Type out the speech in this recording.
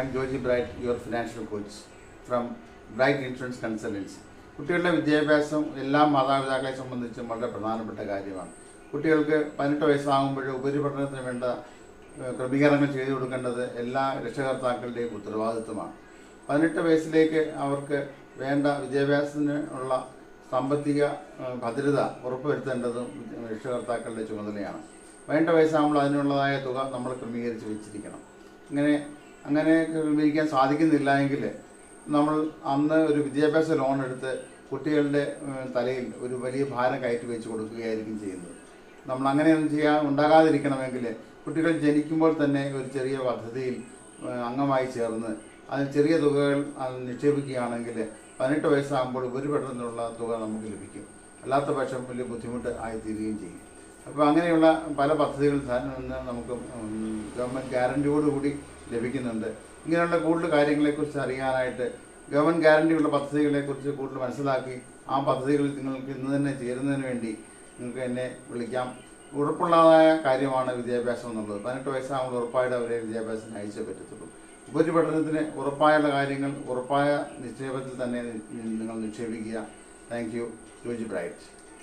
am Joji Bright, your financial coach from Bright Insurance Consultants. കുട്ടികളുടെ വിദ്യാഭ്യാസം എല്ലാ മാതാപിതാക്കളെ സംബന്ധിച്ചും വളരെ പ്രധാനപ്പെട്ട കാര്യമാണ്. കുട്ടികൾക്ക് 18 വയസ്സാകുമ്പോൾ ഉപരിപഠനത്തിന് വേണ്ട ക്രമീകരണങ്ങൾ ചെയ്തു കൊടുക്കേണ്ടത് എല്ലാ രക്ഷകർത്താക്കളുടെയും ഉത്തരവാദിത്വമാണ്. 18 വയസ്സിലേക്ക് അവർക്ക് വേണ്ട വിദ്യാഭ്യാസത്തിനുള്ള സാമ്പത്തിക ഭദ്രത ഉറപ്പുവരുത്തേണ്ടതും രക്ഷകർത്താക്കളുടെ ചുമതലയാണ്. 18 വയസ്സാകുമ്പോൾ അതിനുള്ളതായ തുക നമ്മൾ ക്രമീകരിച്ച് വെച്ചിരിക്കണം. അങ്ങനെ ക്രമീകരിക്കാൻ സാധിക്കുന്നില്ല എങ്കിൽ നമ്മൾ അന്ന് ഒരു വിദ്യാഭ്യാസ ലോൺ എടുത്ത് കുട്ടികളുടെ തലയിൽ ഒരു വലിയ ഭാരം കയറ്റി വെച്ച് കൊടുക്കുകയായിരിക്കും ചെയ്യുന്നത്. നമ്മൾ അങ്ങനെയൊന്നും ഉണ്ടാകാതിരിക്കണമെങ്കിൽ കുട്ടികൾ ജനിക്കുമ്പോൾ തന്നെ ഒരു ചെറിയ പദ്ധതിയിൽ അംഗമായി ചേർന്ന് അതിൽ ചെറിയ തുകകൾ നിക്ഷേപിക്കുകയാണെങ്കിൽ 18 വയസ്സാകുമ്പോൾ ഉപരിപഠനത്തിനുള്ള തുക നമുക്ക് ലഭിക്കും. അല്ലാത്ത പക്ഷം വലിയ ബുദ്ധിമുട്ട് ആയിത്തീരുകയും ചെയ്യും. അപ്പോൾ അങ്ങനെയുള്ള പല പദ്ധതികൾ നമുക്ക് ഗവൺമെൻറ് ഗ്യാരണ്ടിയോടുകൂടി ലഭിക്കുന്നുണ്ട്. ഇങ്ങനെയുള്ള കൂടുതൽ കാര്യങ്ങളെക്കുറിച്ച് അറിയാനായിട്ട് ഗവൺമെൻറ് ഗ്യാരണ്ടിയുള്ള പദ്ധതികളെക്കുറിച്ച് കൂടുതൽ മനസ്സിലാക്കി ആ പദ്ധതികളിൽ നിങ്ങൾക്ക് ഇന്ന് തന്നെ ചേരുന്നതിന് വേണ്ടി നിങ്ങൾക്ക് എന്നെ വിളിക്കാം. ഉറപ്പുള്ളതായ കാര്യമാണ് വിദ്യാഭ്യാസം എന്നുള്ളത്. 18 വയസ്സാകുമ്പോൾ ഉറപ്പായിട്ട് അവരെ വിദ്യാഭ്യാസത്തിന് അയച്ചേ പറ്റത്തുള്ളൂ. ഉപരിപഠനത്തിന് ഉറപ്പായുള്ള കാര്യങ്ങൾ ഉറപ്പായ നിക്ഷേപത്തിൽ തന്നെ നിങ്ങൾ നിക്ഷേപിക്കുക. Thank you. ജോജി ബ്രൈറ്റ്.